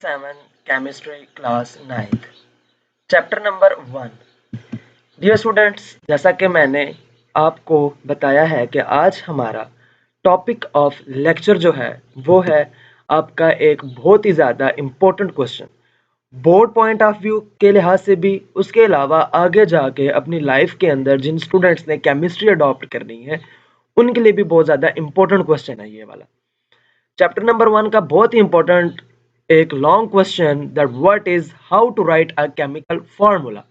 7 chemistry class 9th chapter number 1। Dear students, जैसा कि मैंने आपको बताया है कि आज हमारा टॉपिक ऑफ लेक्चर जो है वो है आपका एक बहुत ही ज़्यादा important question board point of view के लिहाज से भी, उसके अलावा आगे जाके अपनी लाइफ के अंदर जिन स्टूडेंट्स ने केमिस्ट्री अडॉप्ट करनी है उनके लिए भी बहुत ज़्यादा इम्पोर्टेंट क्वेश्चन है ये वाला। चैप्टर नंबर 1 का बहुत ही इंपॉर्टेंट एक long question that what is how to write a chemical formula.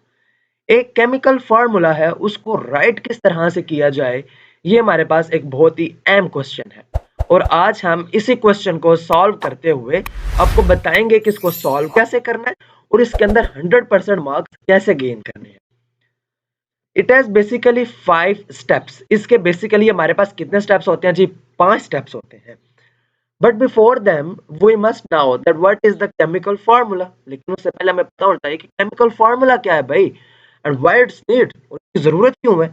एक केमिकल फार्मूला है, उसको राइट किस तरह से किया जाए, ये हमारे पास एक बहुत ही अहम क्वेश्चन है और आज हम इसी क्वेश्चन को सॉल्व करते हुए आपको बताएंगे कि इसको सॉल्व कैसे करना है और इसके अंदर 100% मार्क्स कैसे गेन करने हैं। It has basically 5 steps. इसके बेसिकली हमारे पास कितने स्टेप्स होते हैं जी? 5 स्टेप्स होते हैं। But before them we must now that what is the chemical formula. लेकिन उससे पहले हमें पता होना चाहिए कि केमिकल फार्मूला क्या है भाई, एंड व्हाई इट्स नीड, और इसकी जरूरत क्यों है।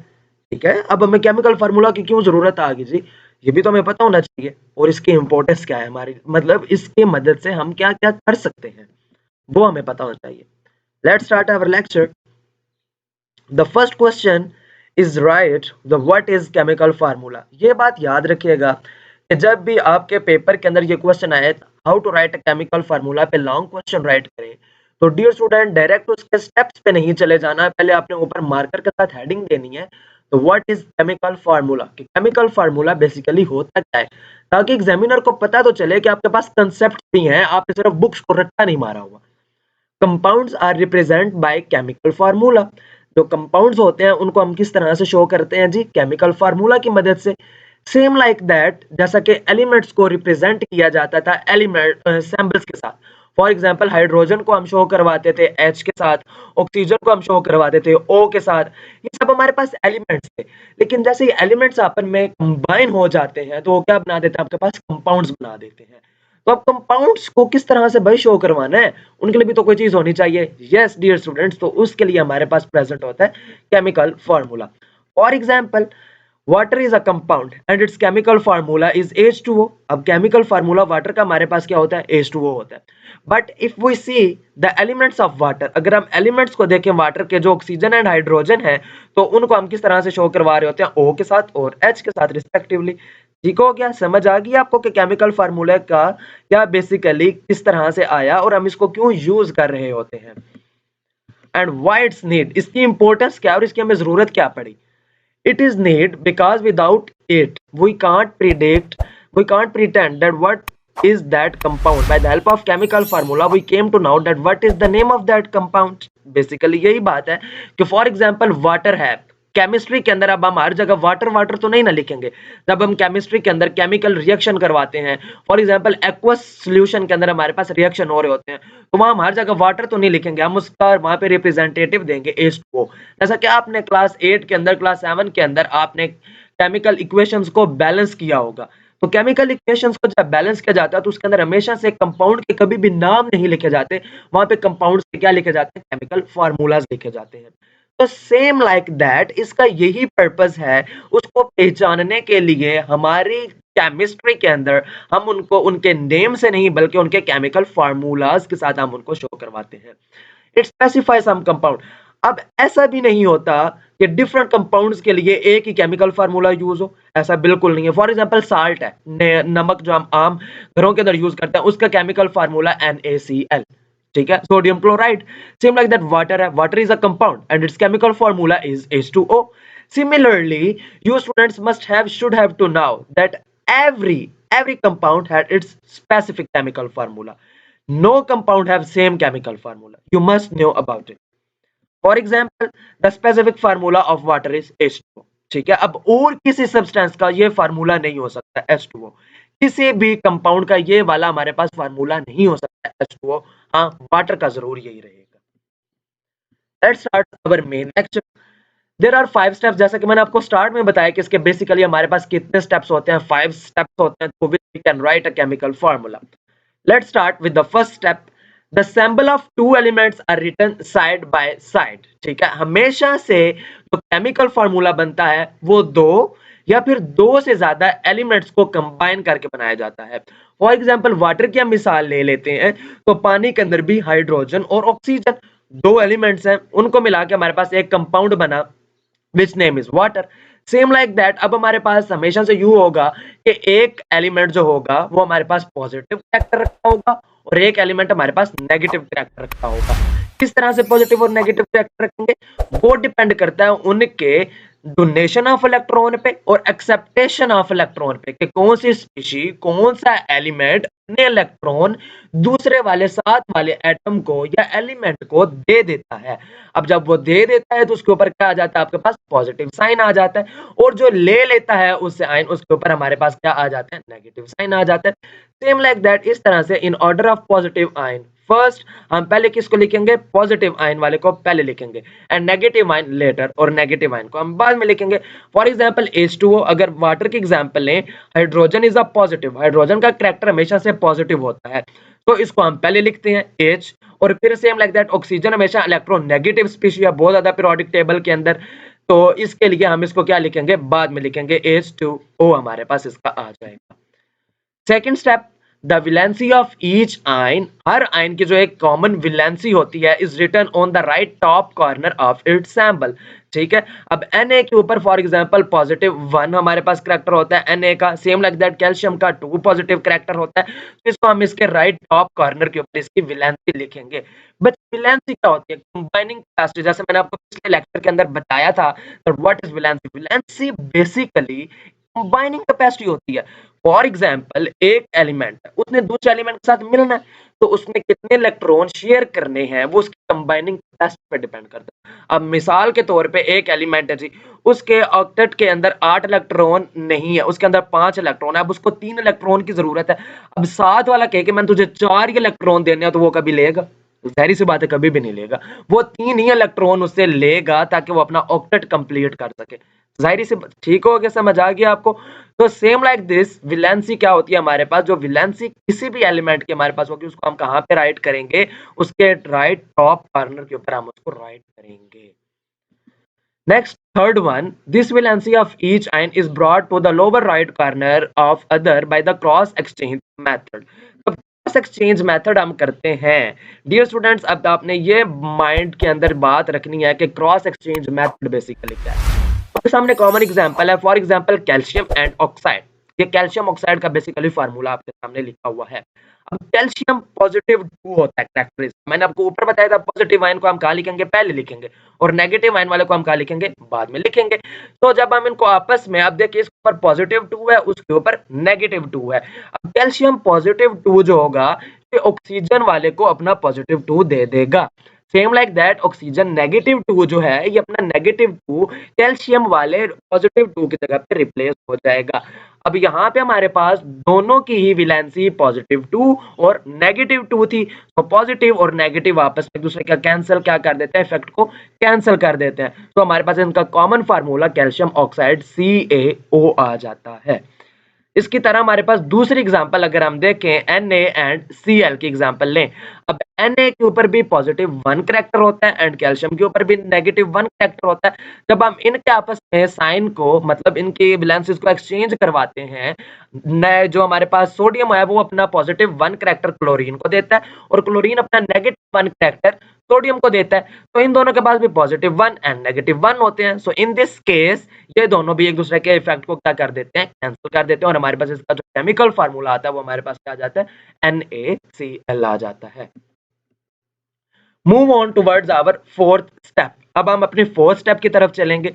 ठीक है, अब हमें केमिकल फार्मूला की क्यों जरूरत आ गई जी, ये भी तो हमें पता होना चाहिए। और इसकी इंपॉर्टेंस क्या है हमारी, मतलब इसकी मदद से हम क्या क्या कर सकते हैं वो हमें पता होना चाहिए। Let's start our lecture. The first question is write the what is chemical formula. ये बात याद रखिएगा कि जब भी आपके पेपर के अंदर ये क्वेश्चन आए how to write a chemical formula पे लॉन्ग क्वेश्चन राइट करें, तो डियर स्टूडेंट डायरेक्ट उसके स्टेप्स पे नहीं चले जाना है, पहले आपने ऊपर मार्कर के साथ हेडिंग देनी है। तो व्हाट इज केमिकल फार्मूला, कि केमिकल फार्मूला बेसिकली होता क्या है, ताकि एग्जामिनर को पता तो चले कि आपके पास कंसेप्ट भी हैं, आपने सिर्फ बुक्स को रट्टा नहीं मारा हुआ। Compounds are represent by chemical formula. जो कंपाउंड्स होते हैं उनको हम किस तरह से शो करते हैं जी? केमिकल फार्मूला की मदद से। सेम लाइक दैट, जैसा कि एलिमेंट्स को रिप्रेजेंट किया जाता था एलिमेंट सिंबल्स के साथ। फॉर एग्जांपल हाइड्रोजन को हम शो करवाते थे H के साथ, ऑक्सीजन को हम शो करवाते थे O के साथ। ये सब हमारे पास एलिमेंट्स थे, लेकिन जैसे ये एलिमेंट्स आपस में कंबाइन हो जाते हैं तो वो क्या बना देते हैं, आपके पास कंपाउंड्स बना देते हैं। तो अब कंपाउंड्स को किस तरह से भाई शो करवाना है, उनके लिए भी तो कोई चीज होनी चाहिए। यस डियर स्टूडेंट्स, तो उसके लिए हमारे पास प्रेजेंट होता है chemical formula. For example water is a compound and it's chemical formula is H2O। अब केमिकल फार्मूला वाटर का हमारे पास क्या होता है? H2O होता है। But if we see the elements of water, अगर हम एलिमेंट्स को देखें वाटर के, जो ऑक्सीजन एंड हाइड्रोजन है, तो उनको हम किस तरह से शो करवा रहे होते हैं? O के साथ और H के साथ रिस्पेक्टिवली। ठीक हो गया, समझ आ गई आपको कि केमिकल फार्मूला का क्या बेसिकली किस तरह से आया और हम इसको क्यों यूज कर रहे होते हैं, एंड व्हाई इट्स नीड, इसकी इंपॉर्टेंस क्या और इसकी हमें जरूरत क्या पड़ी। It is need because without it we can't pretend that what is that compound. By the help of chemical formula we came to know that what is the name of that compound. Basically यही बात है कि for example water है, chemistry के अंदर अब हम हर जगह वाटर वाटर तो नहीं ना लिखेंगे। जब हम केमिस्ट्री के अंदर केमिकल रिएक्शन करवाते हैं, फॉर एग्जांपल एक्वस सॉल्यूशन के अंदर हमारे पास रिएक्शन हो रहे होते हैं, तो वहां हम हर जगह वाटर तो नहीं लिखेंगे, हम उसका वहां पे रिप्रेजेंटेटिव देंगे H2O। जैसा कि आपने क्लास 8 के अंदर, क्लास 7 के अंदर आपने केमिकल इक्वेशंस को बैलेंस किया होगा। तो केमिकल इक्वेशंस को जब बैलेंस किया जाता है तो उसके अंदर हमेशा से कंपाउंड के कभी भी नाम नहीं लिखे जाते, वहां पे कंपाउंड्स के क्या लिखे जाते हैं? केमिकल फार्मूलाज लिखे जाते हैं। तो सेम लाइक दैट इसका यही पर्पस है, उसको पहचानने के लिए हमारी केमिस्ट्री के अंदर हम उनको उनके नेम से नहीं बल्कि उनके केमिकल फार्मूलाज के साथ हम उनको शो करवाते हैं। It specify some compound. अब ऐसा भी नहीं होता कि डिफरेंट कंपाउंड्स के लिए एक ही केमिकल फार्मूला यूज हो, ऐसा बिल्कुल नहीं है। फॉर एग्जांपल साल्ट है, नमक जो हम आम घरों के अंदर यूज करते हैं, उसका केमिकल फार्मूला NaCl। ठीक है, sodium chloride. Same like that water है, water is a compound and it's chemical formula is H2O। Similarly, you students should have to know that every compound had its specific chemical formula. No compound have same chemical formula. You must know about it. For example, the specific formula of water is H2O। ठीक है, अब और किसी substance का ये formula नहीं हो सकता H2O। किसी भी कंपाउंड का ये वाला हमारे पास फार्मूला नहीं हो सकता H2O। हाँ, वाटर का जरूर यही रहेगा। Let's start our main lecture. There are 5 steps, जैसा कि मैंने आपको स्टार्ट में बताया कि इसके बेसिकली हमारे पास कितने स्टेप्स होते हैं? 5 स्टेप्स होते हैं, तो we can write a chemical formula. Let's start with the first step. The symbol of two elements are written side by side. ठीक है, हमेशा से जो केमिकल फार्मूला बनता है वो दो या फिर दो से ज्यादा एलिमेंट्स को कंबाइन करके बनाया जाता है। फॉर एग्जांपल वाटर की हम मिसाल ले लेते हैं, तो पानी के अंदर भी हाइड्रोजन और ऑक्सीजन दो एलिमेंट्स हैं, उनको मिला के हमारे पास एक कंपाउंड बना which name is water. Same like that अब हमारे पास हमेशा से यू होगा कि एक एलिमेंट जो होगा वो हमारे पास पॉजिटिव कैरेक्टर रखता होगा और एक एलिमेंट हमारे पास नेगेटिव कैरेक्टर रखता होगा। किस तरह से पॉजिटिव और नेगेटिव कैरेक्टर रखेंगे वो डिपेंड करता है उनके डोनेशन ऑफ इलेक्ट्रॉन पे और एक्सेप्टेशन ऑफ इलेक्ट्रॉन पे कि कौन सी स्पीशी कौन सा एलिमेंट अपने इलेक्ट्रॉन दूसरे वाले साथ वाले एटम को या एलिमेंट को दे देता है। अब जब वो दे देता है तो उसके ऊपर क्या आ जाता है, आपके पास पॉजिटिव साइन आ जाता है, और जो ले लेता है उससे आयन उसके ऊपर हमारे पास क्या आ जाता है, नेगेटिव साइन आ जाता है। सेम लाइक दैट इस तरह से in order of positive ion first हम पहले किसको लिखेंगे, पॉजिटिव आयन वाले को पहले लिखेंगे एंड नेगेटिव आयन लेटर, और नेगेटिव आयन को हम बाद में लिखेंगे। फॉर एग्जांपल H2O अगर वाटर की एग्जांपल लें, hydrogen is a positive, hydrogen का कैरेक्टर हमेशा से पॉजिटिव होता है, तो इसको हम पहले लिखते हैं H। और फिर सेम लाइक दैट ऑक्सीजन हमेशा इलेक्ट्रॉन नेगेटिव स्पीशीज है बहुत ज्यादा पीरियोडिक टेबल के अंदर, तो इसके लिए हम इसको क्या लिखेंगे, बाद में लिखेंगे H2O, हमारे पास इसका आ जाएगा। Second step, the valency of each ion, हर आयन की जो एक कॉमन वैलेंसी होती है is written on the right top corner of its sample. ठीक है, अब Na के ऊपर फॉर एग्जांपल पॉजिटिव 1 हमारे पास करैक्टर होता है Na का, सेम लाइक दैट कैल्शियम का 2 पॉजिटिव करैक्टर होता है, तो इसको हम इसके राइट टॉप कॉर्नर के ऊपर इसकी वैलेंसी लिखेंगे। बट वैलेंसी क्या होती है, कंबाइनिंग कैपेसिटी, जैसे मैंने आपको पिछले लेक्चर के अंदर बताया था, तो what is valency, valency basically combining capacity होती है। फॉर एग्जांपल एक एलिमेंट है, उसने दूसरे एलिमेंट के साथ मिलना है, तो उसने कितने इलेक्ट्रॉन शेयर करने हैं वो उसकी कंबाइनिंग कैपेसिटी पे डिपेंड करता है। अब मिसाल के तौर पे एक एलिमेंट है जी, उसके ऑक्टेट के अंदर 8 इलेक्ट्रॉन नहीं है, उसके अंदर 5 इलेक्ट्रॉन है, अब उसको 3 इलेक्ट्रॉन की जरूरत है। अब साथ वाला कहे कि मैंने तुझे 4 ही इलेक्ट्रॉन देने हैं, तो वो कभी लेगा, जाहिर सी बात है कभी भी नहीं लेगा। वो 3 ही इलेक्ट्रॉन उससे लेगा ताकि वो अपना ऑक्टेट कंप्लीट कर सके। जाहिर से ठीक हो गया, समझ आ गया आपको। तो सेम लाइक दिस वैलेंसी क्या होती है हमारे पास, जो वैलेंसी किसी भी एलिमेंट की हमारे पास होगी उसको हम कहां पे राइट करेंगे, उसके राइट टॉप कॉर्नर के ऊपर हम उसको राइट करेंगे। Next, third one, this valency of each ion is brought to the lower right corner of other by the cross exchange method. अब क्रॉस एक्सचेंज मेथड हम करते हैं डियर स्टूडेंट्स, अब आपने ये माइंड के अंदर बात रखनी है कि क्रॉस एक्सचेंज मेथड बेसिकली क्या है। आपके सामने कॉमन एग्जांपल है, for example calcium and oxide. ये कैल्शियम ऑक्साइड का बेसिकली फार्मूला आपके सामने लिखा हुआ है। अब कैल्शियम पॉजिटिव 2 होता है कैरेक्टरिस्टिक, मैंने आपको ऊपर बताया था पॉजिटिव आयन को हम कहाँ लिखेंगे, पहले लिखेंगे, और नेगेटिव आयन वाले को हम कहाँ लिखेंगे, बाद में लिखेंगे। तो जब हम इनको आपस में, आप देखिए इसके ऊपर पॉजिटिव 2 है, उसके ऊपर नेगेटिव 2 है। अब कैल्शियम पॉजिटिव 2 जो होगा ये ऑक्सीजन वाले को अपना पॉजिटिव 2 दे देगा। Same like that oxygen negative 2 जो है ये अपना नेगेटिव 2 कैल्शियम वाले पॉजिटिव 2 की जगह पे रिप्लेस हो जाएगा। अब यहाँ पे हमारे पास दोनों की ही वैलेंसी पॉजिटिव 2 और नेगेटिव 2 थी, तो पॉजिटिव और नेगेटिव आपस में एक दूसरे का कैंसिल क्या कर देते हैं, इफेक्ट को कैंसिल कर देते हैं। तो हमारे पास इनका common formula calcium oxide CaO आ जाता है। इसकी तरह हमारे पास दूसरी एग्जांपल अगर हम देखें Na एंड Cl की एग्जांपल लें। अब Na के ऊपर भी पॉजिटिव 1 करैक्टर होता है एंड कैल्शियम के ऊपर भी नेगेटिव 1 करैक्टर होता है। जब हम इनके आपस में साइन को, मतलब इनकी वैलेंसीज को एक्सचेंज करवाते हैं, नए जो हमारे पास सोडियम है वो अपना पॉजिटिव 1 करैक्टर क्लोरीन को देता है और क्लोरीन अपना नेगेटिव 1 करैक्टर सोडियम को देता है। तो इन दोनों के पास भी पॉजिटिव 1 एंड नेगेटिव 1 होते हैं। सो इन दिस केस ये दोनों भी एक दूसरे के इफेक्ट को क्या कर देते हैं, कैंसिल कर देते हैं, और हमारे पास इसका जो केमिकल फार्मूला आता है वो हमारे पास क्या आ जाता है, NaCl आ जाता है। Move on towards our fourth step. अब हम अपने फोर्थ स्टेप की तरफ चलेंगे।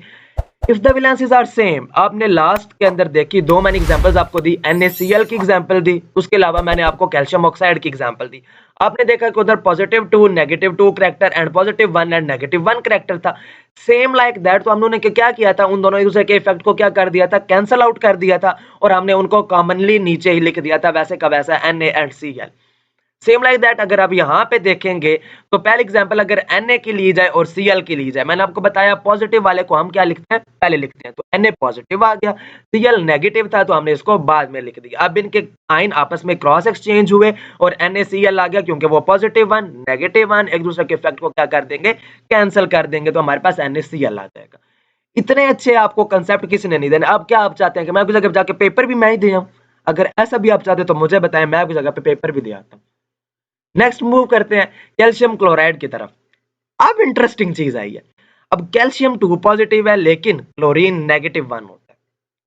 If the valencies are same, आपने लास्ट के अंदर देखी दो मैंने एग्जांपल्स आपको दी, NaCl की एग्जांपल दी, उसके अलावा मैंने आपको कैल्शियम ऑक्साइड की एग्जांपल दी। आपने देखा कि उधर positive 2 negative 2 character and positive 1 and negative 1 character था। सेम लाइक दैट, तो हम लोगों ने क्या किया था, उन दोनों एक दूसरे के इफेक्ट को क्या कर दिया था, कैंसिल आउट कर दिया था, और हमने उनको कॉमनली नीचे ही लिख दिया था वैसे का वैसा Na and Cl। Same like that अगर आप यहाँ पे देखेंगे तो पहले एग्जांपल अगर Na की ली जाए और Cl की ली जाए, मैंने आपको बताया पॉजिटिव वाले को हम क्या लिखते हैं, पहले लिखते हैं, तो Na पॉजिटिव आ गया, Cl नेगेटिव था तो हमने इसको बाद में लिख दिया। अब इनके आयन आपस में क्रॉस एक्सचेंज हुए और NaCl आ गया, क्योंकि वो पॉजिटिव 1 नेगेटिव 1 एक दूसरे के इफेक्ट को क्या कर देंगे, कैंसिल कर देंगे, तो हमारे पास NaCl आ जाएगा। इतने अच्छे आपको कंसेप्ट किसी ने नहीं देने। अब क्या आप चाहते हैं कि मैं आपकी जगह जाके पेपर भी मैं ही दे आऊं? अगर ऐसा भी आप चाहते तो मुझे बताएं, मैं आपकी जगह पे पेपर भी दे आता हूं। नेक्स्ट मूव करते हैं कैल्शियम क्लोराइड की तरफ। अब इंटरेस्टिंग चीज आई है। अब कैल्शियम 2 पॉजिटिव है लेकिन क्लोरीन -1 होता है।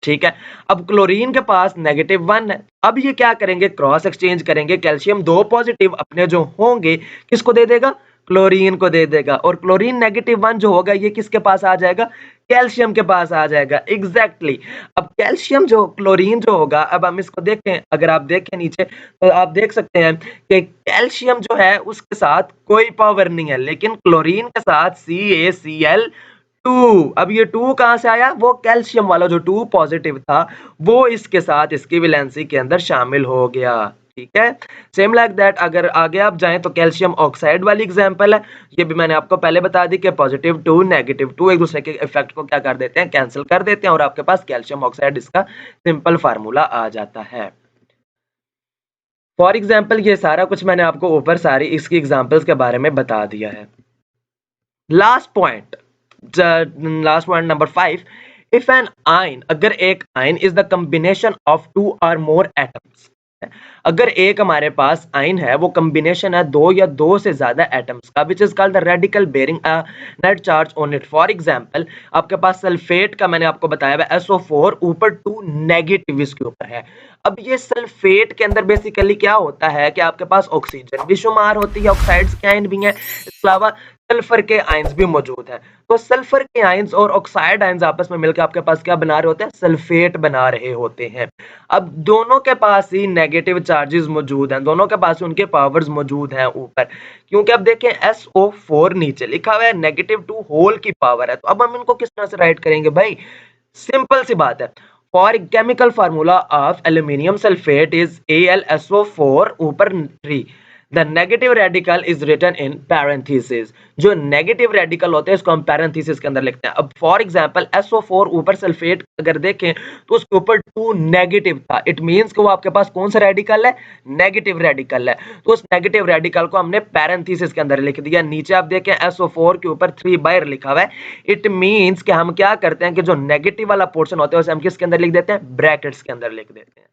ठीक है, अब क्लोरीन के पास -1 है। अब ये क्या करेंगे, क्रॉस एक्सचेंज करेंगे। कैल्शियम 2 पॉजिटिव अपने जो होंगे किसको दे देगा, क्लोरीन को दे देगा, और क्लोरीन -1 जो होगा ये किसके पास आ जाएगा, कैल्शियम के पास आ जाएगा। एग्जैक्टली अब कैल्शियम जो क्लोरीन जो होगा, अब हम इसको देखें, अगर आप देखें नीचे तो आप देख सकते हैं कि कैल्शियम जो है उसके साथ कोई पावर नहीं है, लेकिन क्लोरीन के साथ CaCl2। अब ये 2 कहां से आया, वो कैल्शियम वाला जो 2 पॉजिटिव था वो इसके साथ इसकी वैलेंसी के अंदर शामिल हो गया। ठीक है, सेम लाइक दैट अगर आगे आप जाएं तो कैल्शियम ऑक्साइड वाली एग्जांपल है। ये भी मैंने आपको पहले बता दी कि +2 -2 एक दूसरे के इफेक्ट को क्या कर देते हैं, कैंसिल कर देते हैं, और आपके पास कैल्शियम ऑक्साइड इसका सिंपल फार्मूला आ जाता है। फॉर एग्जाम्पल ये सारा कुछ मैंने आपको ऊपर सारी इसकी एग्जाम्पल्स के बारे में बता दिया है। Last point number 5, if an ion, अगर एक ion is the combination of 2 or more atoms, अगर एक हमारे पास आयन है वो कॉम्बिनेशन है 2 या 2 से ज्यादा एटम्स का, which is called the radical bearing a net charge on it. For example आपके पास सल्फेट का मैंने आपको बताया है SO4 ऊपर 2 नेगेटिव इसके ऊपर है। अब ये सल्फेट के अंदर बेसिकली क्या होता है कि आपके पास ऑक्सीजन भी शुमार होती है, ऑक्साइड्स के आयन भी हैं, इसके अलावा सल्फर के आयंस भी मौजूद हैं। तो सल्फर के आयंस और ऑक्साइड आयंस आपस में मिलकर आपके पास क्या बना रहे होते हैं, सल्फेट बना रहे होते हैं। अब दोनों के पास ही नेगेटिव चार्जेस मौजूद हैं, दोनों के पास उनके पावर्स मौजूद हैं ऊपर, क्योंकि अब देखें SO4 नीचे लिखा हुआ है -2 होल की पावर है। तो अब हम इनको किस तरह से राइट करेंगे भाई, सिंपल सी बात है। For chemical formula of aluminium sulphate is AlSO4 ऊपर 3, the negative radical is written in parenthesis. जो नेगेटिव रेडिकल होते हैं इसको हम पैरेंथेसिस के अंदर लिखते हैं। अब फॉर एग्जांपल SO4 ऊपर सल्फेट अगर देखें तो उसके ऊपर 2 नेगेटिव था, इट मींस कि वो आपके पास कौन सा रेडिकल है, नेगेटिव रेडिकल है। तो उस नेगेटिव रेडिकल को हमने पैरेंथेसिस के अंदर लिख दिया। नीचे आप देखें SO4 के ऊपर 3 बाय लिखा हुआ है, इट मींस कि हम क्या करते हैं कि जो नेगेटिव वाला पोर्शन होता है उसे हम किसके अंदर लिख देते हैं, ब्रैकेट्स के अंदर लिख देते हैं।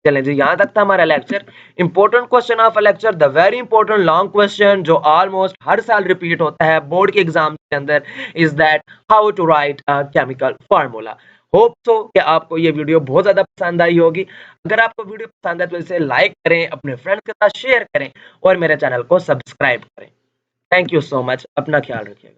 चलें जी, यहां तक था हमारा lecture. Important question of a lecture, the very important long question जो ऑलमोस्ट हर साल रिपीट होता है बोर्ड के एग्जाम के अंदर, is that how to write a chemical formula. Hope so कि आपको ये वीडियो बहुत ज्यादा पसंद आई होगी। अगर आपको वीडियो पसंद है तो इसे लाइक करें, अपने फ्रेंड्स के साथ शेयर करें और मेरे चैनल को सब्सक्राइब करें। थैंक यू सो मच, अपना ख्याल रखिएगा।